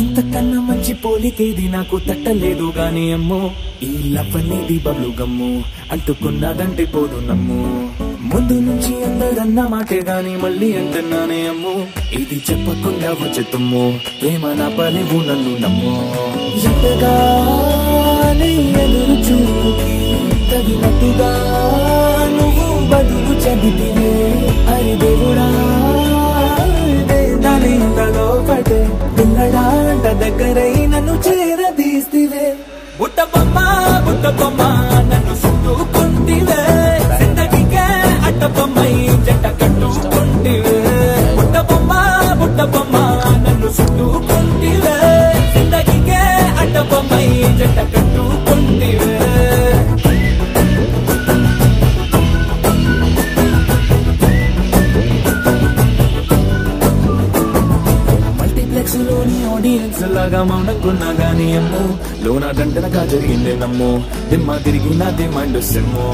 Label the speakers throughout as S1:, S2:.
S1: ఇంతకన్నా మంచి పోలికేది నాకు తట్టలేదు గాని అమ్మో ఈ లవ్ అనేది బబ్లు గమ్ము అంటుకున్నదంటే పోదు నమ్ము ముందు నుంచి అందరన్న మాటే గాని మళ్ళీ అంటున్నానే అమ్ము ఇది చెప్పకుండా వచ్చే తుమ్ము ప్రేమ నా పలేవు నన్ను నమ్ము ఎంతగానే ఎదురు చూపుకి తగినట్టుగా నువ్వు బదులు చెబితివే అరి దేవుడా దాని ఇంతలో పడే పిల్లడాంట దగ్గరై నన్ను చేరదీస్తివే బుట్ట బొమ్మ నన్ను చుట్టుకుంటివే జిందగీకే అట్ట బొమ్మై జంట కట్టుకుంటివే బుట్ట బొమ్మ నన్ను చుట్టుకుంటివే జిందగీకే అట్ట బొమ్మై జంట కట్టుకుంటివే లోని ఆడియన్స్ లాగా మౌనకున్నా గానీ అమ్ము లోన గంటనగా జరిగిందే నమ్ము దిమ్మ తిరిగి నాదే మైండ్ సిమ్ము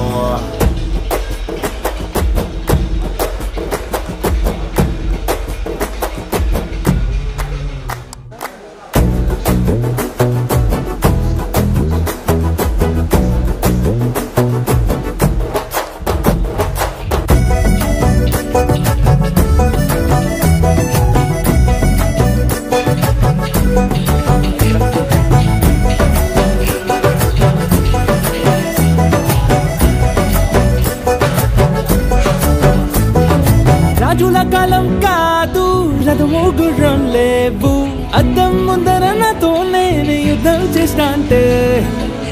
S1: రాజుల కాలం కాదు రథము గుర్రం లేవు అద్దం ముందర నాతో నేను యుద్ధం చేస్తా అంటే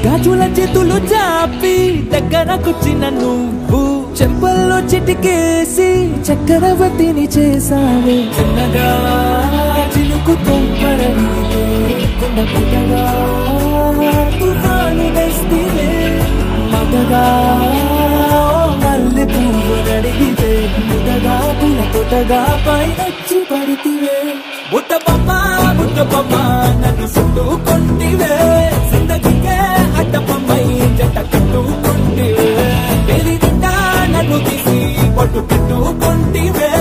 S1: గాజుల చేతులు చాపి దగ్గరకొచ్చిన నువ్వు చెంపల్లో చిటికేసి చక్రవర్తిని చేసావే చిన్నగా చినుకు తొంపరడితే కొండ పుట్టగా తుఫాను వేస్తే మగగా మల్లె పువ్వు నడిగితే ముదగా పుల తొటగా పైనొచ్చి పడితివే బుట్ట బొమ్మ నన్ను చుట్టుకుంటివే జిందగీకే అట్ట బొమ్మై జంట కట్టుకుంటివే పెళ్లి నిండా నన్ను తీసి పట్టు పెట్టుకుంటివే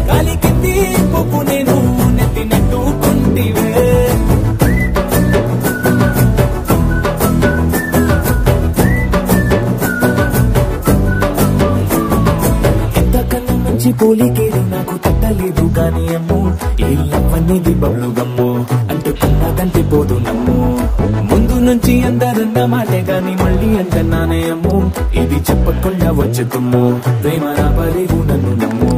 S1: గాలి కింది పువ్వు నేను నెత్తి నెట్టుకుంటివే పోలికేది నాకు తట్టలేదు గాని అమ్ము ఈ లవ్ అనేది బబ్లు గమ్ము అంటుకున్నదంటే పోదు నమ్ము ముందు నుంచి అందరన్న మాటే గాని మళ్ళీ అంటున్నానే అమ్ము ఇది చెప్పకుండా వచ్చే తుమ్ము ప్రేమ నా పలేవు నన్ను నమ్ము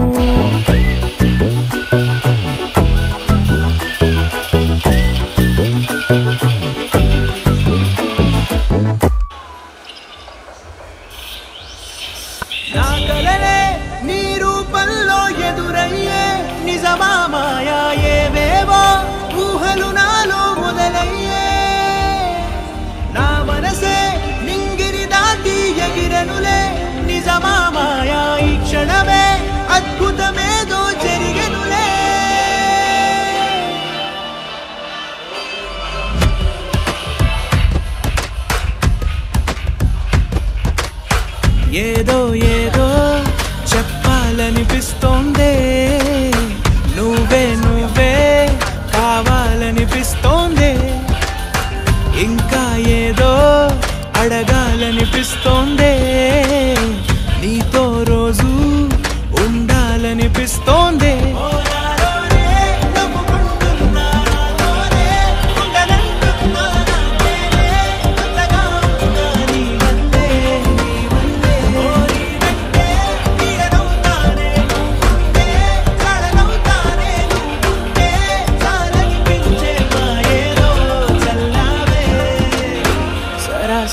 S2: నిజమా మాయా ఏవేవో ఊహలు నాలో మొదలయ్యే నా మనసే నింగిరి దాటి ఎగిరెనులే నిజమా మాయా ఈ క్షణమే అద్భుతమేదో జరిగెనులే ఏదో ఏదో చెప్పాలనిపిస్తోందే నువ్వే కావాలనిపిస్తోందే ఇంకా ఏదో అడగాలనిపిస్తోందే నీతో రోజు ఉండాలనిపిస్తోందే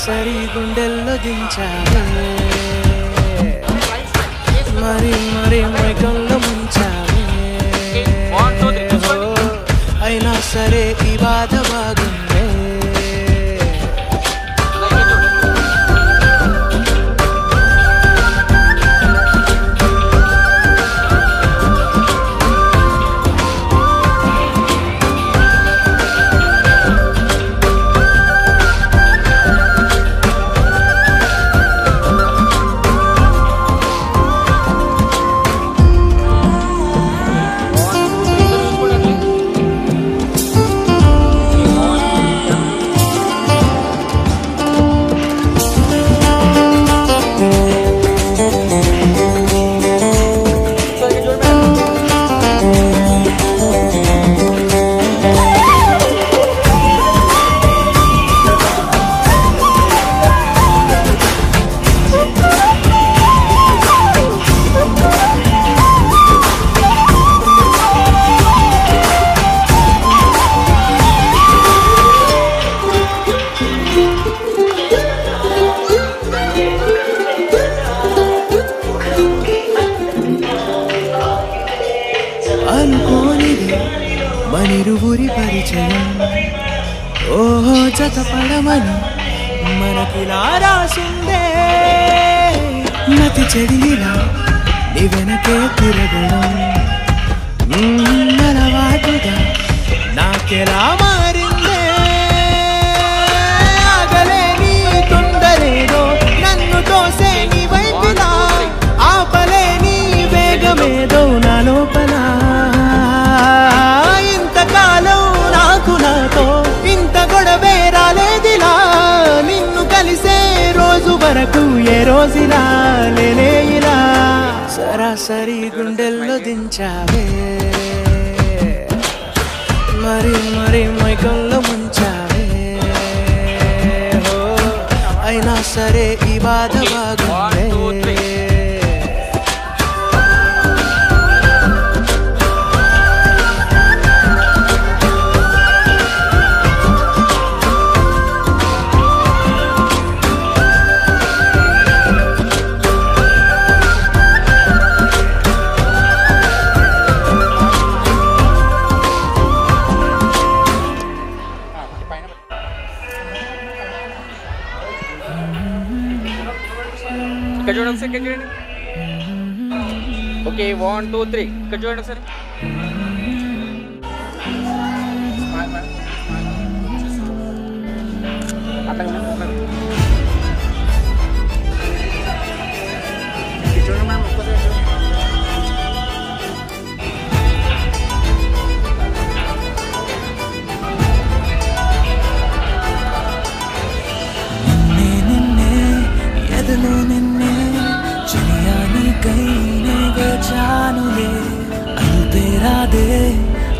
S2: సరి గుండెల్లో దించావే మరి మైకంలో ముంచావే అయినా సరే ఈ బాధ బాగుందే ఓహో జతపడమని మనకిలా రాసుందే మతి చెడిలా నీ వెనకే తిరగడం అలవాటుగా నాకెలా మారిందే ఆగలేని తొందరేదో నన్ను తోసే నీ వైపులా ఆపలేని వేగమేదో నా లోపల ఇంతకాలం నాకు నాతో ఇంత గొడవే రాలేదిలా నిన్ను కలిసే రోజు వరకు ఏ రోజులా లేనే ఇలా సరాసరి గుండెల్లో దించావే మరి మరి మైకంలో ముంచావే అయినా సరే ఈ బాధ బాగుందే
S3: చూడండి సార్ చూడండి ఓకే 1 2 3 ఇక్కడ చూడండి సార్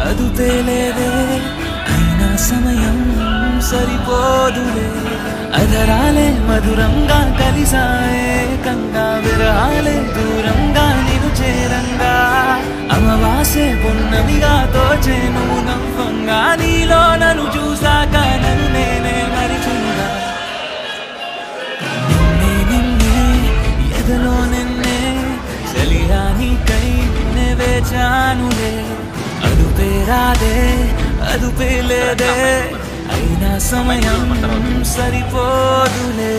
S1: అదుపేలేదే అయినా సమయం సరిపోదులే అదరాలే మధురంగా కలిసాయే కంగా విరహాలే దూరంగా నిను చేరంగా అమవాసే పున్నమిగా తోచేను నవ్వంగా నీలో నన్ను చూసాక నన్ను నేనే మరిచుందా నిన్నే ఎదలో నిన్నే చలియా నీకై నే వేచానులే అదుపేరాదే అదుపేలేదే అయినా సమయం సరిపోదులే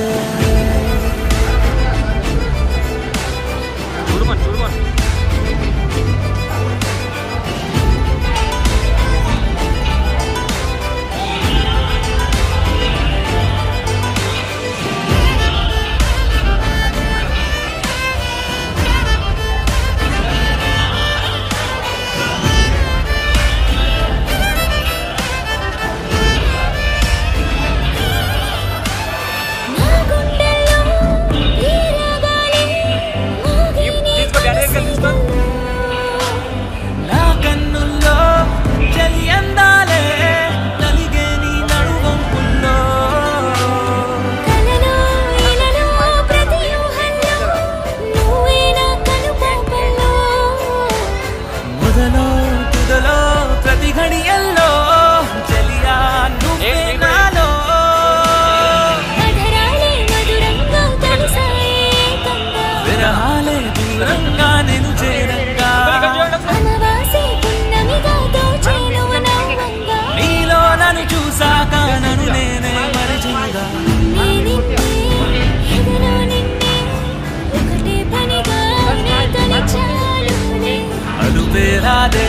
S1: అదుపేరాదే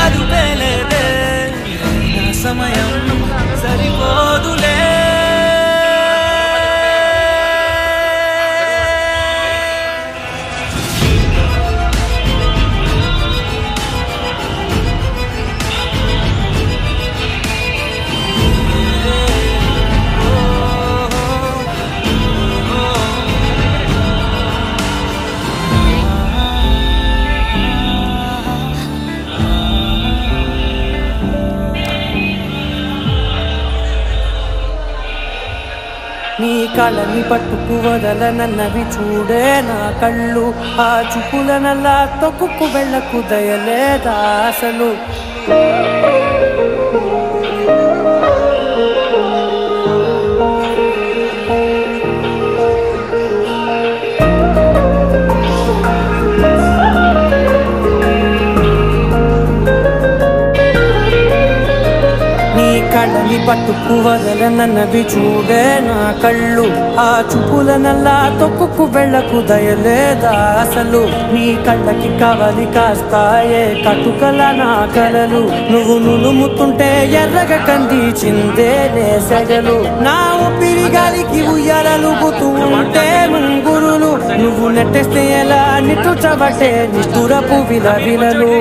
S1: అదుపేలేదే అయినా సమయం సరిపోదులే
S4: నీ కళ్ళని పట్టుకు వదలనన్నవి చూడే నా కళ్ళు ఆ చూపులనల్లా తొక్కుకు వెళ్ళకు దయలేదా అసలు నీ కళ్ళని పట్టుకు వదలనన్నవి చూడే నా కళ్ళు ఆ చూపులనల్లా తొక్కుకు వెళ్ళకు దయలేదా అసలు నీ కళ్ళకి కవలి కాస్తాయే కటుకల నా కలలు నువ్వు నులుముతుంటే ఎర్రగా కందిచిందే నేసగలు నా ఊపిరి గాలికి ఉయ్యాలలుగుతూ ఉంటే ముంగురులు నువ్వు నెట్టేస్తే ఎలా నిట్టుచబట్టే నిష్ఠురపు విలవిలలు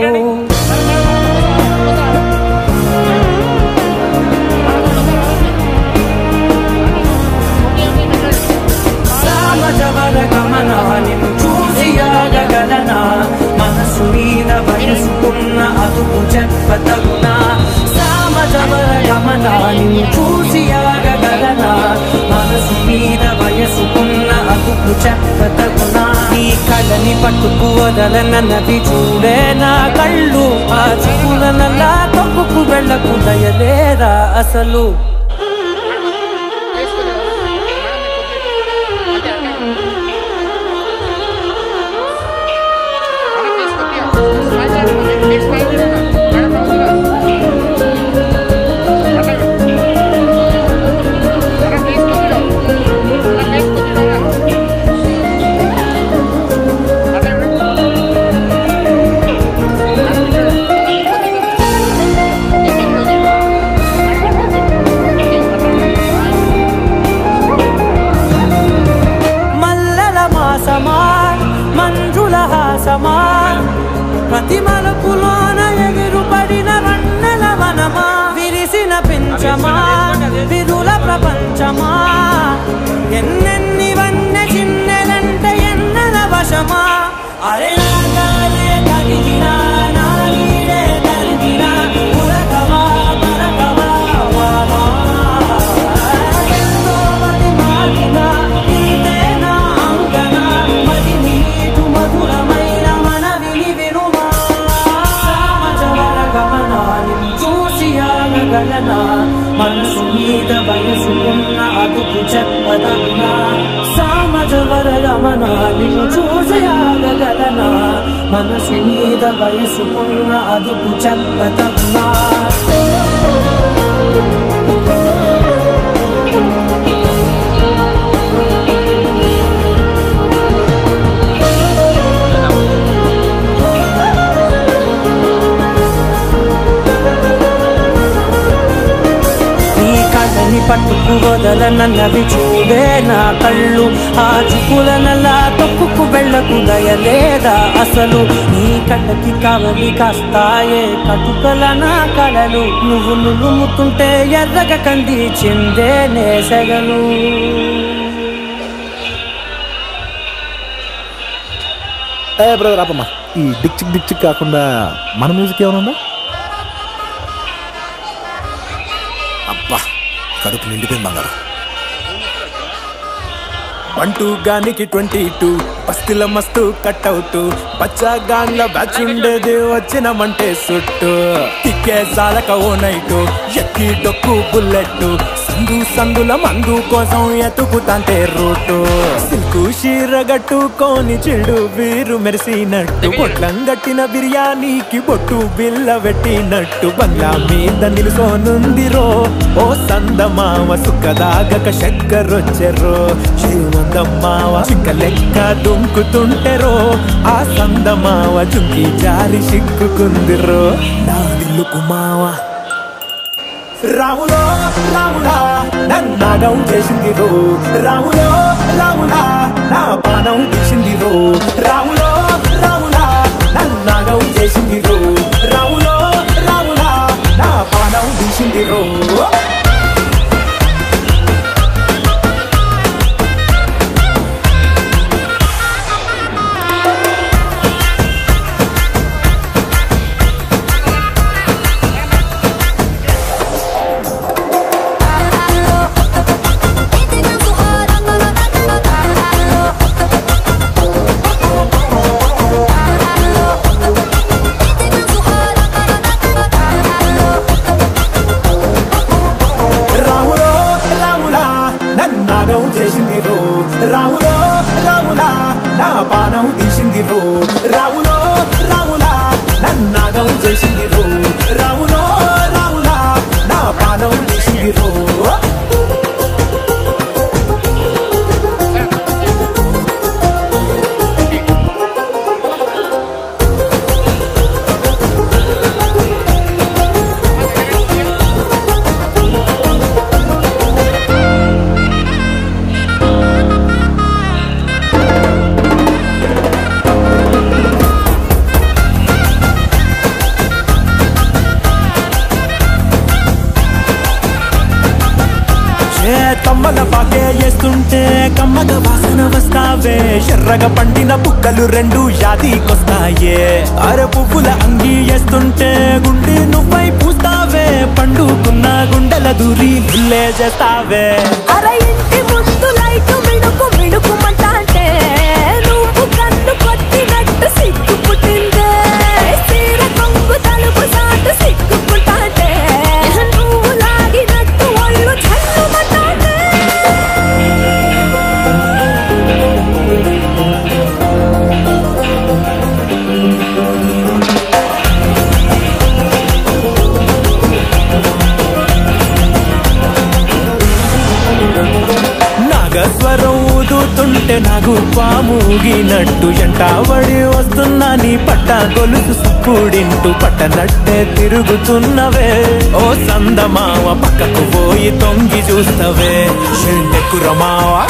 S4: సామజవర గమనా నిన్ను చూసి ఆగగలనా మనసు మీద వయసుకున్న అదుపు చెప్పతగునా సామజవర గమనా నిన్ను చూసి ఆగగలనా మనసు మీద వయసుకున్న అదుపు చెప్పతగునా నీ కళ్ళని పట్టుకు వదలనన్నవి చూడే నా కళ్ళు ఆ చూపులనల్లా తొక్కుకు వెళ్ళకు దయలేదా అసలు మంజుల హాసమా ప్రతి మలుపులోన ఎదురుపడిన వన్నెల వనమా విరిసిన పెంచమా విరుల ప్రపంచమా ఎన్నెన్ని వన్నె చిన్నెలంటే ఎన్నెల వశమా అరే నాగాలే తగిలినా నా నీడే తరిగినా ఉరకమా మరకమా వామా ఎంతో మతి మారినా నీదే నా అంగన మరి నీటు మధురమైన మనవిని వినుమా సామజవర గమనా నిన్ను చూసి ఆగగలనా మనసు మీద వయసుకున్న అదుపు చెప్పదగునా సామజవర గమనా నిన్ను చూసి ఆగగలనా మనసు మీద వయసుకున్న అదుపు చెప్పదగునా పట్టుకు వదలనన్నవి చూడే నా కళ్ళు ఆ చూపులనల్లా తొక్కుకు వెళ్ళకు దయలేదా అసలు నీ కళ్ళకి కవలి కాస్తాయే కటుకల నా కలలు నువ్వు నులుముతుంటే ఎర్రగా కందిచిందే నేసగలు
S5: బ్రదర్ ఆపమ్మా ఈ డిక్ కాకుండా మన మ్యూజిక్ ఏమన్నా అబ్బా కడుపు నిండిపోయింది బంగారం 1-2 గానికి 22 బస్తిల మస్తు కట్అవుట్ పచ్చగాన్ల బ్యాచ్ ఉండేది వచ్చినమంటే సుట్టు తిక్కే సాలక ఓ నైటు ఎక్కి డొక్కు బుల్లెట్ సందుల మందు కోసం ఎతుకుతాంటే రూటు సిల్కు షీర గట్టుకోని చిడు వీరు మెరిసినట్టు పొట్లం గట్టిన బిర్యానీకి బొట్టు బిల్ల పెట్టినట్టు బంగ్లా మీద నిలుసోనుందిరో ఓ సందమావ సుక్కదాగక చక్కరొచ్చెరో శ్రీమందమ్మావ చింక లెక్క దుంకుతుంటెరో ఆ సందమావ చుంకి జారి సిక్కుకుందిరో నా దిల్లుకు మావా రాములో రాములా నన్నాగం చేసిందిరో రాములో రాములా నా పానం తీసిందిరో రాములో రాములా నన్నాగం చేసిందిరో రాములో రాములా నా పానం తీసిందిరో
S1: వేసింది రో
S4: తమ్మల పాకే వేస్తుంటే కమ్మగా వాసన వస్తావే ఎర్రగా పండిన బుక్కలు రెండు యాదికొస్తాయే అర పువ్వుల అంగి వేస్తుంటే గుండె నువ్వై పూస్తావే పండుకున్న గుండెల దూరి బుల్లే చేస్తావే
S6: అర ఇంటి ముందు లైట్ మిణుకు మిణుకుమంటే నువ్వు కన్ను కొట్టినట్టు సిగ్గు పుట్టిందే సీర కొంగు తలుపు సాటు సిగ్గుకుంటాంటే నువ్వు లాగినట్టు ఒళ్ళు చల్లుమంటాంటే
S4: నాగస్వరం ఊదుతుంటే నాకు పాముగినట్టు ఎంటావడి వస్తున్నా నీ పట్ట గొలుసు సుక్కుడింటూ పట్టనట్టే తిరుగుతున్నవే ఓ సందమావ పక్కకు పోయి తొంగి చూస్తవే షెండెక్కురమావా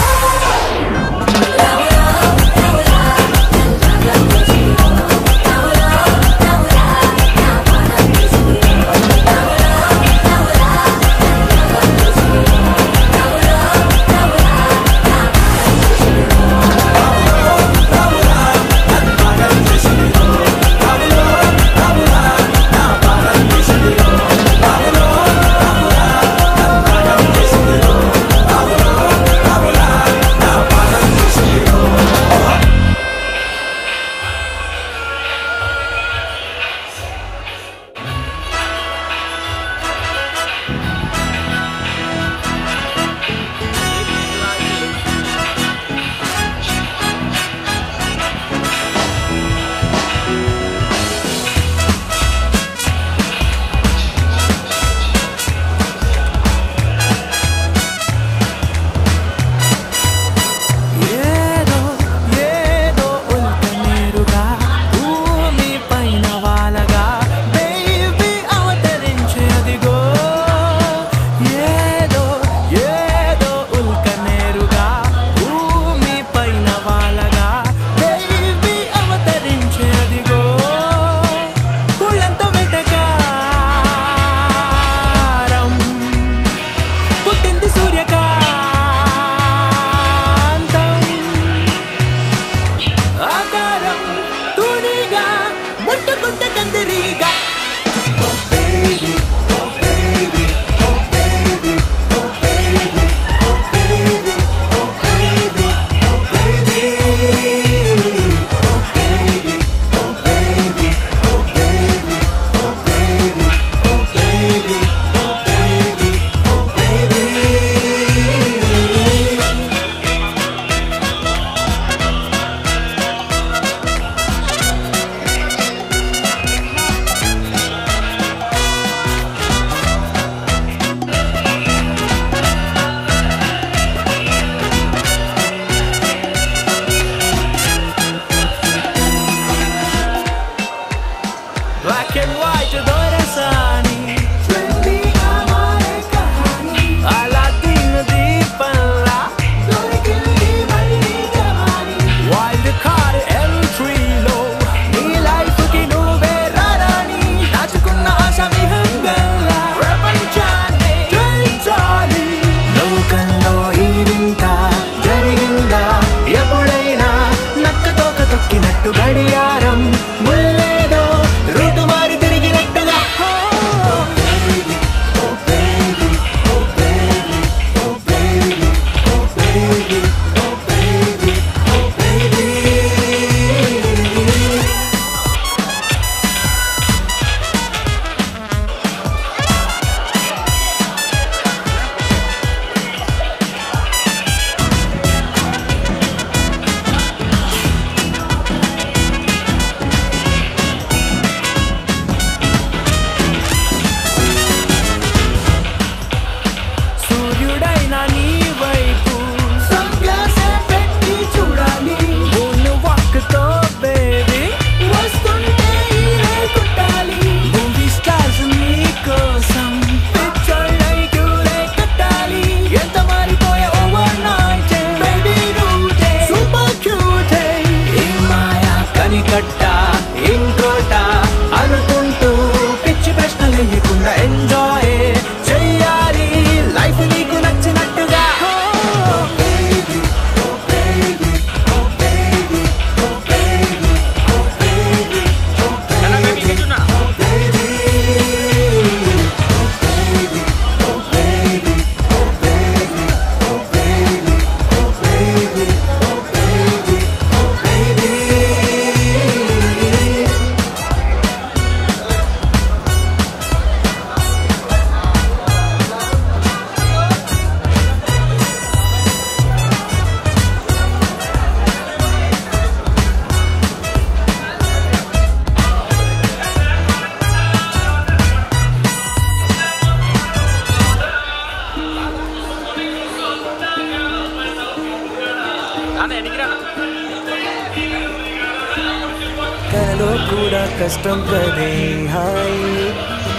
S4: కష్టం కదే హాయి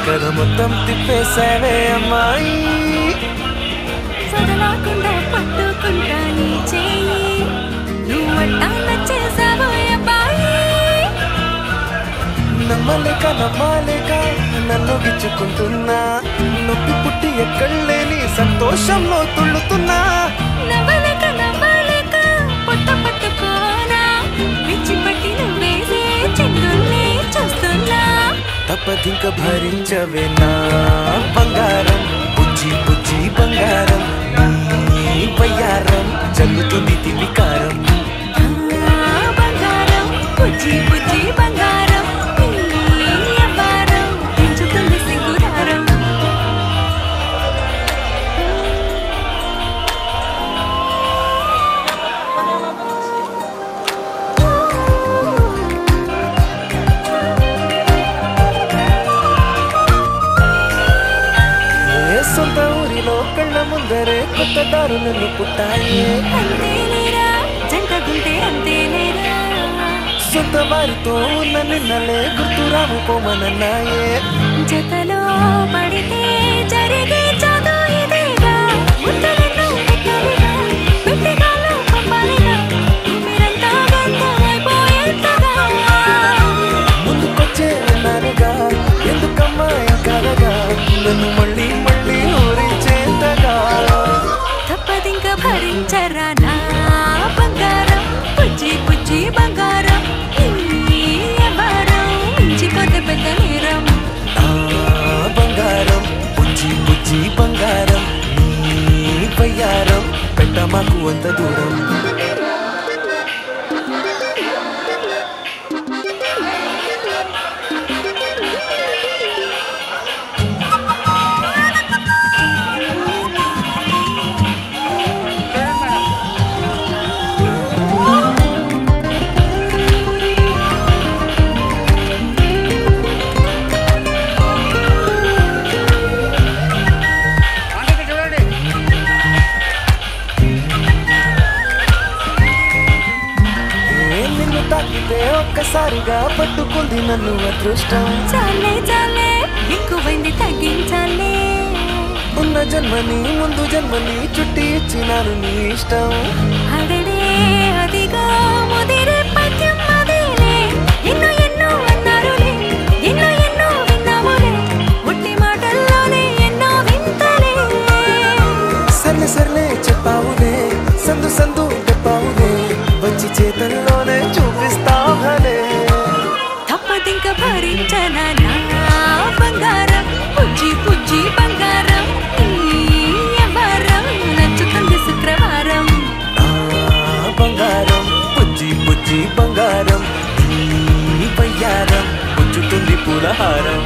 S4: కథ మొత్తం తిప్పేసావే అమ్మాయి
S6: వదలకుండా పట్టుకుంటా నీ చేయి నువ్వట్టా నచ్చేసావో అబ్బాయి
S4: నమ్మలేక నన్ను గిచ్చుకుంటున్నా నొప్పి పుట్టి ఎక్కడలేని సంతోషంలో తుళ్ళుతున్నా
S6: నవ్వలేక పొట్ట పట్టుకోనా విచ్చిపట్టి నువ్వేసే చిందుల్ని చూస్తున్నా
S4: తప్పదింక భరించవే నా బంగారం బుజ్జి బుజ్జి బంగారం నీ వయ్యారం చల్లుతుంది తివికారం
S6: బంగారం బుజ్జి బుజ్జి బంగారం నీ అవ్వారం పెంచుతుంది సింగురారం
S4: సొంత ఊరిలో కళ్ళ ముందరే కొత్త దారులను పుట్టాయి
S6: అంతేలేరా జంట గుంటే అంతేలేరా
S4: సొంత వారితో ఉన్న నిన్నలే గుర్తురాము పోమనన్నాయే
S6: జతలో పడితే జరిగే చదువు ఇదేగా ముద్దలను పెట్టాలిగా పెట్టిగాల్లో పంపాలిగా మీరంతా గంతమైపోయేంతగా
S4: ముందుకొచ్చే నానుగా ఎందుకమ్మా కలగా నన్ను మళ్ళీ ఊరించేంతగా
S6: తప్పదింక భరించరా నా బంగారం బుజ్జి బుజ్జి బంగారం నీ అవ్వారం మించిపోతే పెద్ద నేరం
S4: బంగారం బుజ్జి బుజ్జి బంగారం నీ వయ్యారం పెట్ట మాకు అంత దూరం తాకితే ఒక్కసారిగా పట్టుకుంది నన్ను అదృష్టం
S6: చాలే ఎక్కువైంది తగ్గించాలే
S4: ఉన్న జన్మని ముందు జన్మని చుట్టి ఇచ్చినాను నీ ఇష్టం
S6: అదడే అదిగా ముదిరే పద్యం అదేలే ఎన్నో అన్నారులే ఎన్నో విన్నాములే ఒట్టి మాటల్లోనే ఎన్నో వింతలే
S4: సర్లే చెప్పావులే సందు చెప్పావులే వచ్చి చేతల్లోనే చూపిస్తావులే
S6: తప్పదింక భరించనా నా బంగారం బుజ్జి బుజ్జి బంగారం నీ అవ్వారం నచ్చుతుంది శుక్రవారం
S4: బంగారం బుజ్జి బుజ్జి బంగారం నీ వయ్యారం పుచ్చుతుంది పూలహారం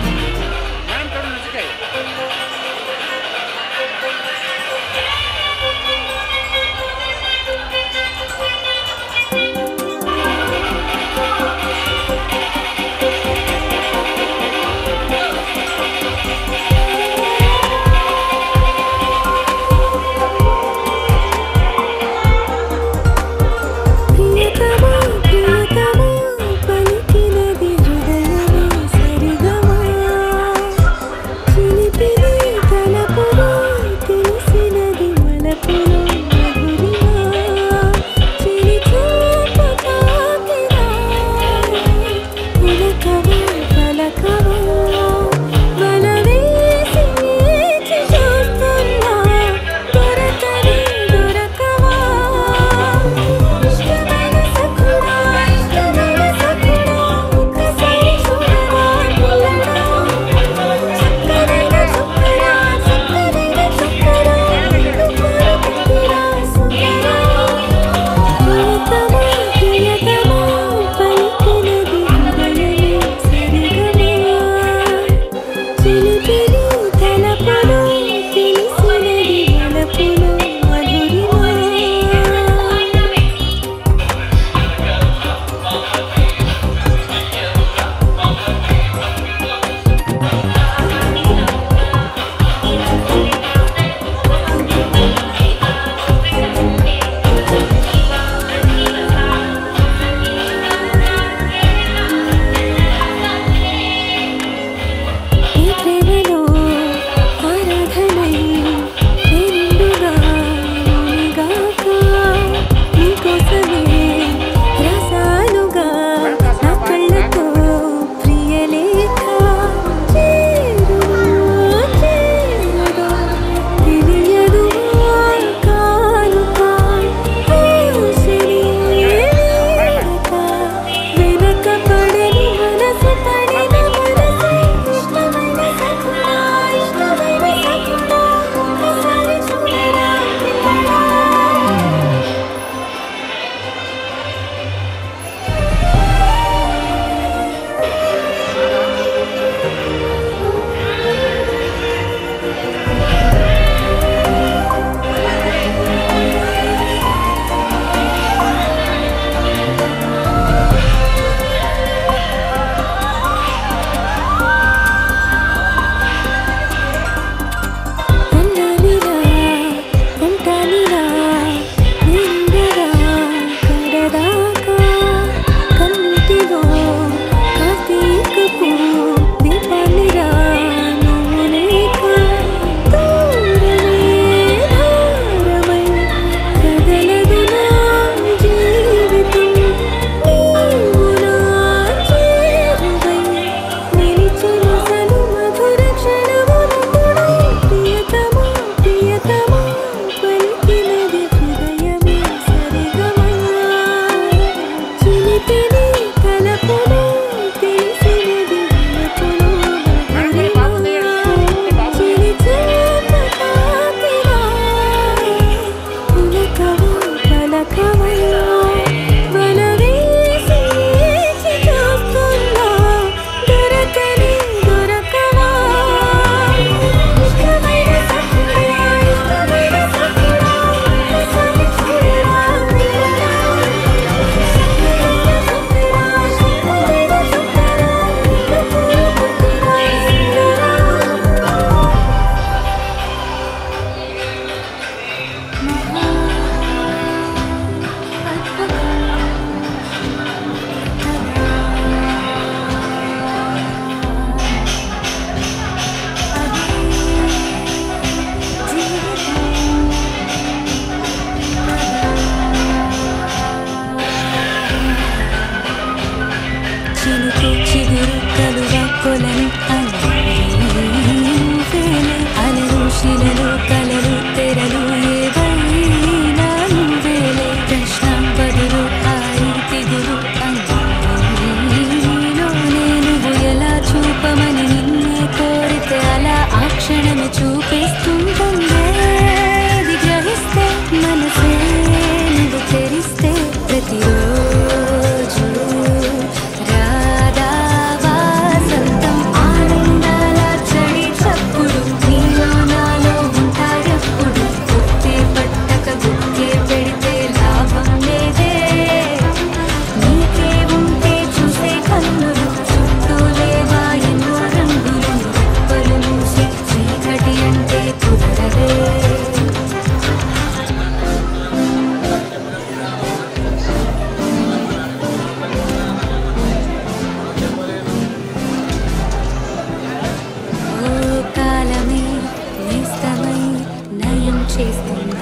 S6: చేస్తుంది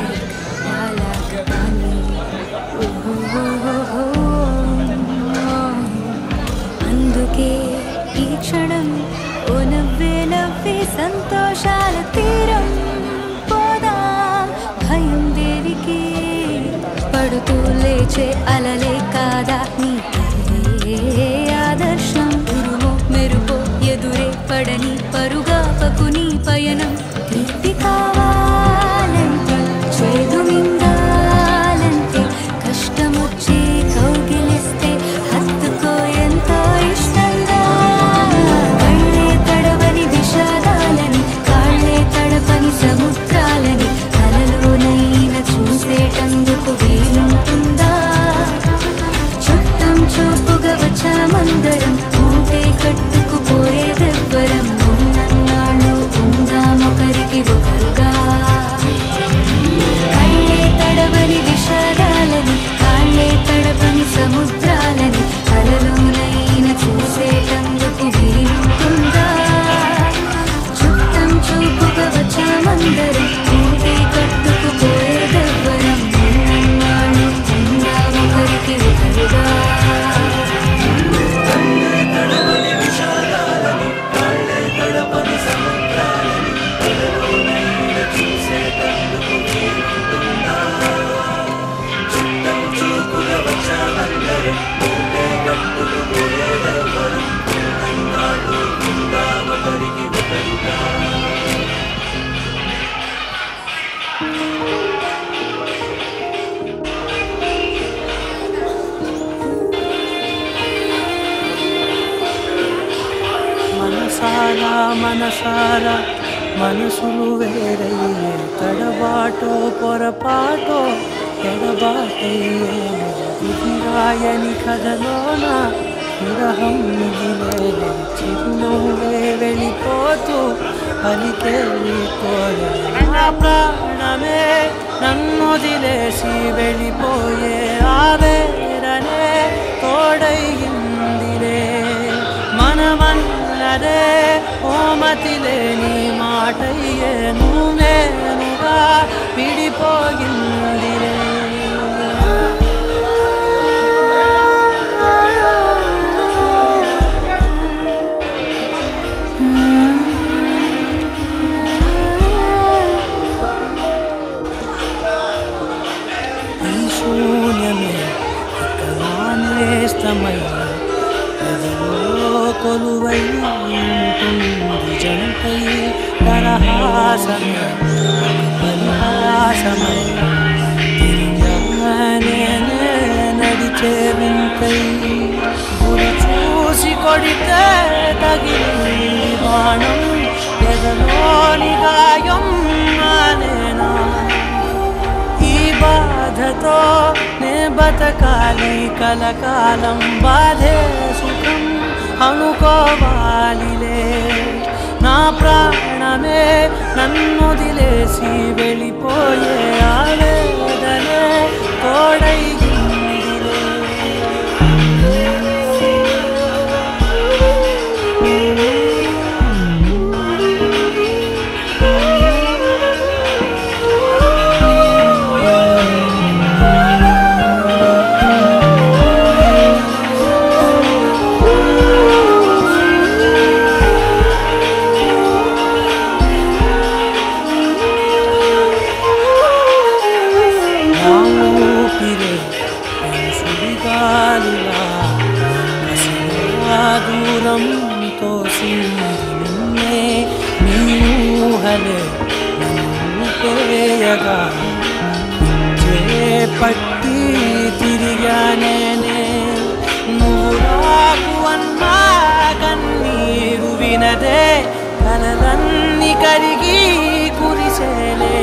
S6: అలాగని. అందుకే ఈ క్షణం ఓ నవ్వే నవ్వే సంతోషాల తీరం పోదాం భయం దేనికి పడుతూ లేచే అలలే కాదా నీకే ఆదర్శం ఉరుమో మెరుపో ఎదురే పడని పరుగాపకు నీ పయనం కీర్తి కావాలంటే చేదు మింగాలంటే కష్టమొచ్చి కౌగిలిస్తే హత్తుకో ఎంతో ఇష్టంగా కళ్ళే తడవని విషాదాలని కాళ్ళే తడపని సముద్రాలని కలలోనైన చూసేటందుకు వీలుంటుందా చుట్టం చూపుగా వచ్చామందరం ఉంటే కట్టుకుపోయేదెవ్వరం ఉన్నన్నాళ్ళు ఉందామొకరికి ఒకరుగా కళ్ళే తడవని విషాదాలని కాళ్ళే తడపని సముద్రాలని కలలోనైన చూసేటందుకు వీలుంటుందా చుట్టం చూపుగా వచ్చామందరం ఉంటే కట్టుకుపోయేదెవ్వరం ఉన్నన్నాళ్ళు ఉందామొకరికి ఒకరుగా
S2: మనసారా మనసారా మనసులు వేరయ్యే తడబాటో పొరపాటో ఎడబాటయ్యే రాయని కథలోన విరహం మిగిలే చిరునవ్వే వెళ్ళిపోతూ పలికెళ్ళిపోయే నా ప్రాణమే నన్నొదిలేసి వెళ్ళిపోయే ఆవేదనే తోడయిందిలే మనమన్నదే ఓమతిలేని మాటయ్యే నువ్వేనుగా విడిపోయిందిలే ఈ శూన్యమే ఇకలానేస్తమై కొలువై ఉంటుంది జంటై తరహాసమే పరిహాసమై తిరిగానే నడిచే వింతై గురి చూసి కొడితే తగిలి బాణం ఎదలోని గాయం నేనా ఈ బాధతో నే బతకాలి కలకాలం బాధే సుఖం అనుకోవాలిలే నా ప్రాణమే నన్నొదిలేసి వెళ్ళిపోయే ఆవేదనే తోడైందిలే దూరంతో నిన్నే నీ ఊహలే నన్ను పేయగా చేపట్టి తిరిగానే నువ్వు రాకు అన్నా కన్నీరు వినదే కలలన్నీ కరిగి కురిసేలే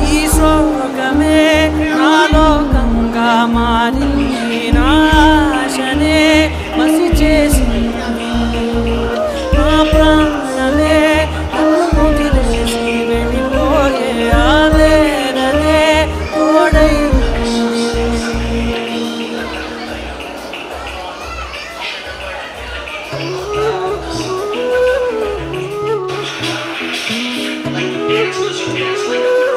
S2: ఈ శోకమే నాలోకంగా మారి నాశనే మసి చేసింది నా ప్రాణమే వదిలేసి వెళ్ళిపోయే ఆవేదనే తోడైంది
S7: Choose your dance.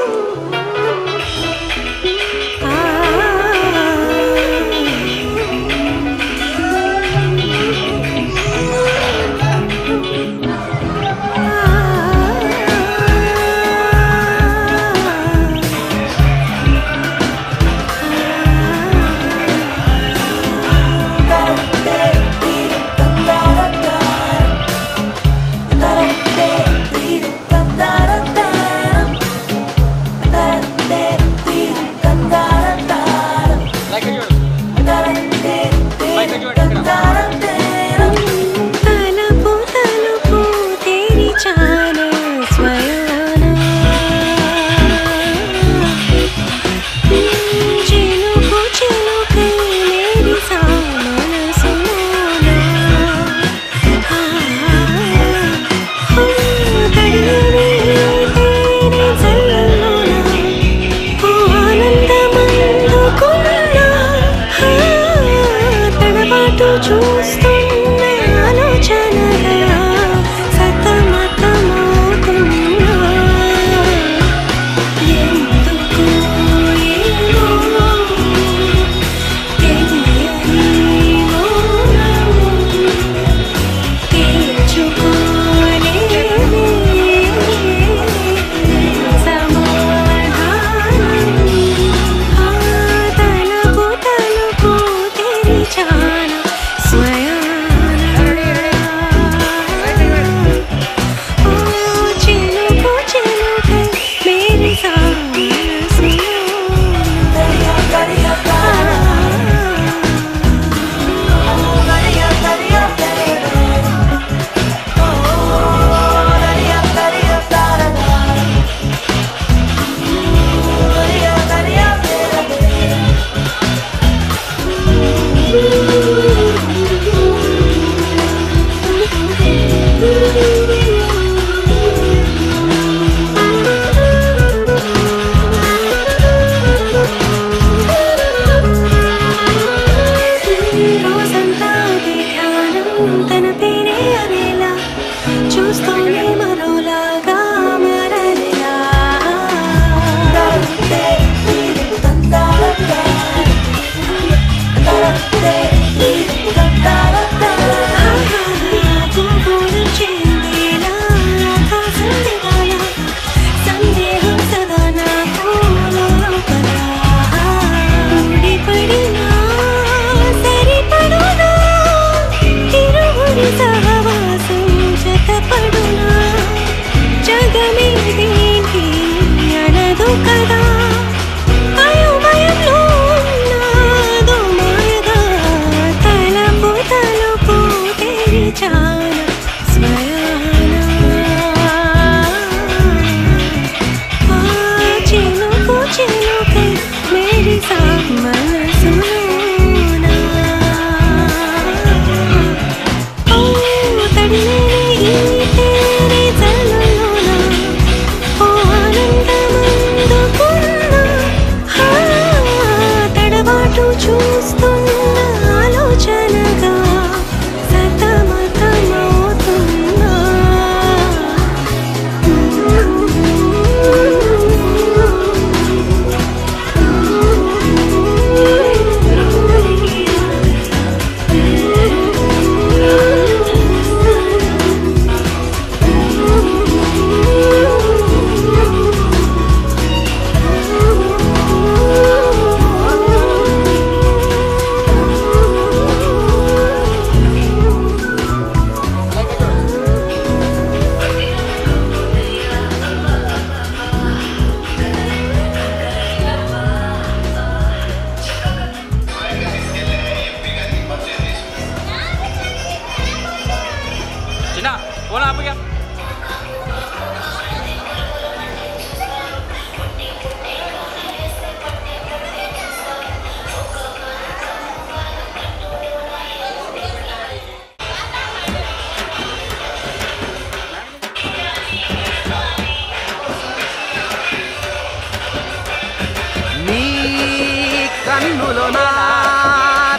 S4: కన్నులోనా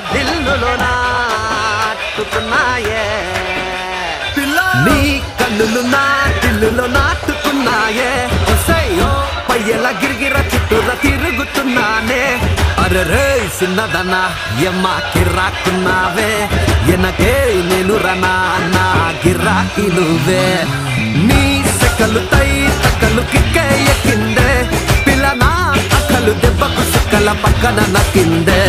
S4: దిల్లులోనా నాటుకున్నాయే నీ కన్నులు నా దిల్లులో నాటుకున్నాయే ఒసయ్యో పయ్యల గిరిగిర చుట్టూరా తిరుగుతున్నానే అరే చిన్నదన్నా ఎమ్మ కిర్రాకున్నావే ఎనకే నేను రనా నా గిరాకి నువ్వే నీ సెకలు తై తక్కలు కిక్కే ఎక్కిందే పిల్లనా అక్కలు దెబ్బకు సుక్కల పక్కన నక్కిందే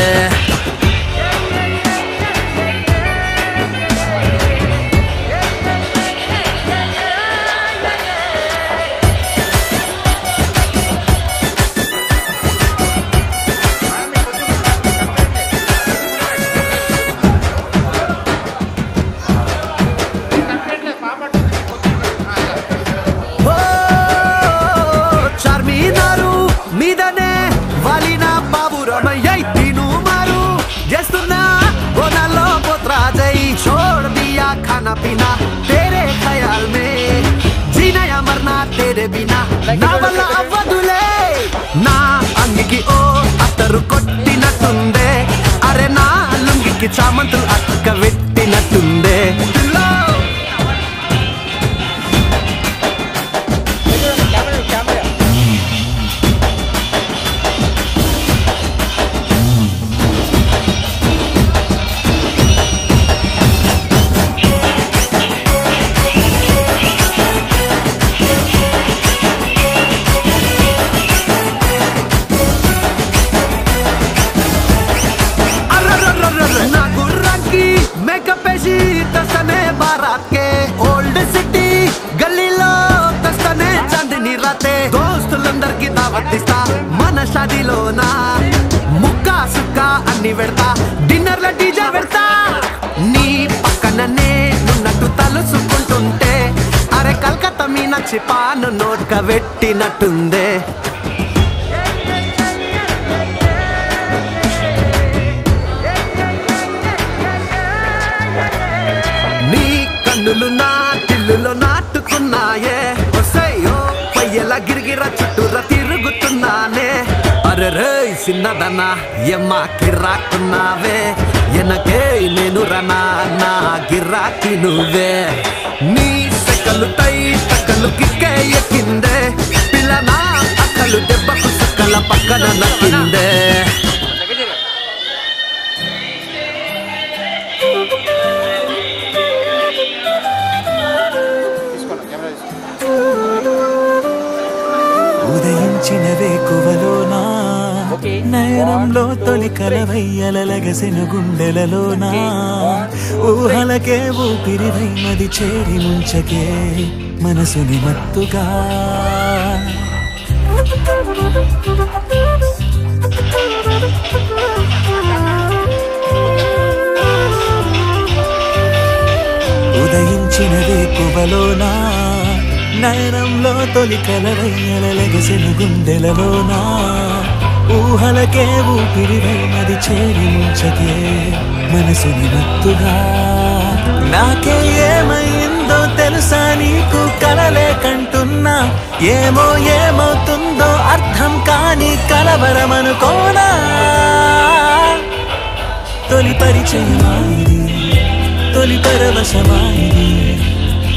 S4: छोड़ दिया खाना पीना तेरे ख्याल में जीना या मरना तेरे बिना ना वल्ला अव्वदुले ना अंगिकी ओ अतरु కొట్టినట్టుందే అరే నా లుంగికి చామంతులు అక్క వెట్టినట్టుందే దోస్తులందరికీ దావత్తిస్తా మన షాదీలోనా ముక్కా సుక్కా అన్ని పెడతా డిన్నర్ల డీజే పెడతా నీ పక్కననే నున్నట్టు తలుసుకుంటుంటే అరే కల్కత్తా మీనాక్షి పాను నోట్క పెట్టినట్టుందే నీ కన్నులు నా దిల్లులో నాటుకున్నాయే ఒసయ్యో పయ్యల గిరిగిర చుట్టూరా తిరుగుతున్నానే అరే చిన్నదన్నా ఎమ్మ కిర్రాకున్నావే ఎనకే నేను రనా నా గిరాకి నువ్వే నీ సెకలు తై తక్కలు కిక్కే ఎక్కిందే పిల్లనా అక్కలు దెబ్బకు సక్కల పక్కన నక్కిందే
S1: ఉదయించిన వేకువలోనా నయనంలో తొలి కలవయ్యలగసెను గుండెలలోనా ఊహలకే ఊపిరివై మది చేరి ముంచకే మనసుని మత్తుగా ఉదయించిన వేకువలోనా నయనంలో తొలి కలవయ్యలగసెను గుండెలలోనా ఊహలకే ఊపిరివై మది చేరి ముంచకే మనసుని మత్తుగా నాకే ఏమైందో తెలుసా నీకు కలలే కంటున్నా ఏమో ఏమవుతుందో అర్థం కాని కలవరమనుకోనా తొలి పరిచయమాయిది తొలి పరవశమాయిది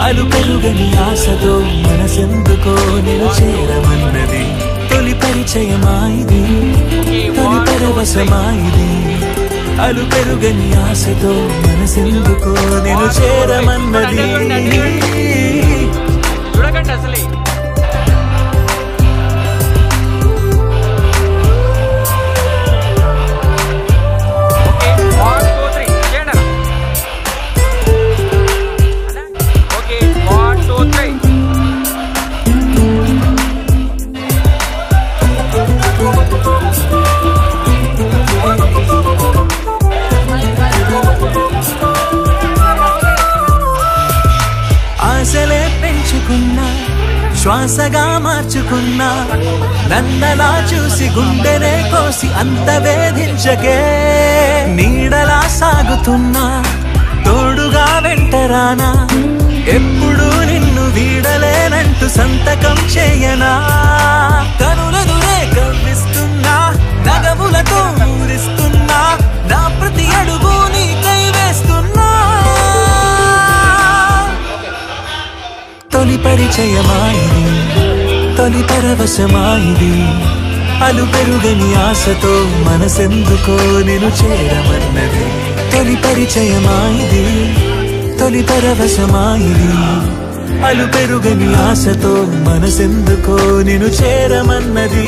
S1: అలు పెరుగని ఆశతో మనసెందుకో నేను చేరమన్నది తొలి పరిచయమాయిది తొలి పరవశమాయిది అలు పెరుగని ఆశతో మనసెందుకో నేను చేరమన్నది
S3: చూడకండి అసలే
S1: ఆశలే పెంచుకున్నా శ్వాసగా మార్చుకున్నా నన్నలా చూసి గుండెనే కోసి అంత వేధించకే నీడలా సాగుతున్నా తోడుగా వెంటరానా ఎప్పుడు నిన్ను వీడలేనంటూ సంతకం చేయనా కనులను రే కవ్విస్తున్నా నగములతో ఊరిస్తున్నా
S7: పరిచయమాయిది తొలి పరవశమాయిది అలు పెరుగని ఆశతో మనసెందుకో నేను చేరమన్నది తొలి పరిచయమాయిది తొలి పరవశమాయిది అలు పెరుగని ఆశతో మనసెందుకో నేను చేరమన్నది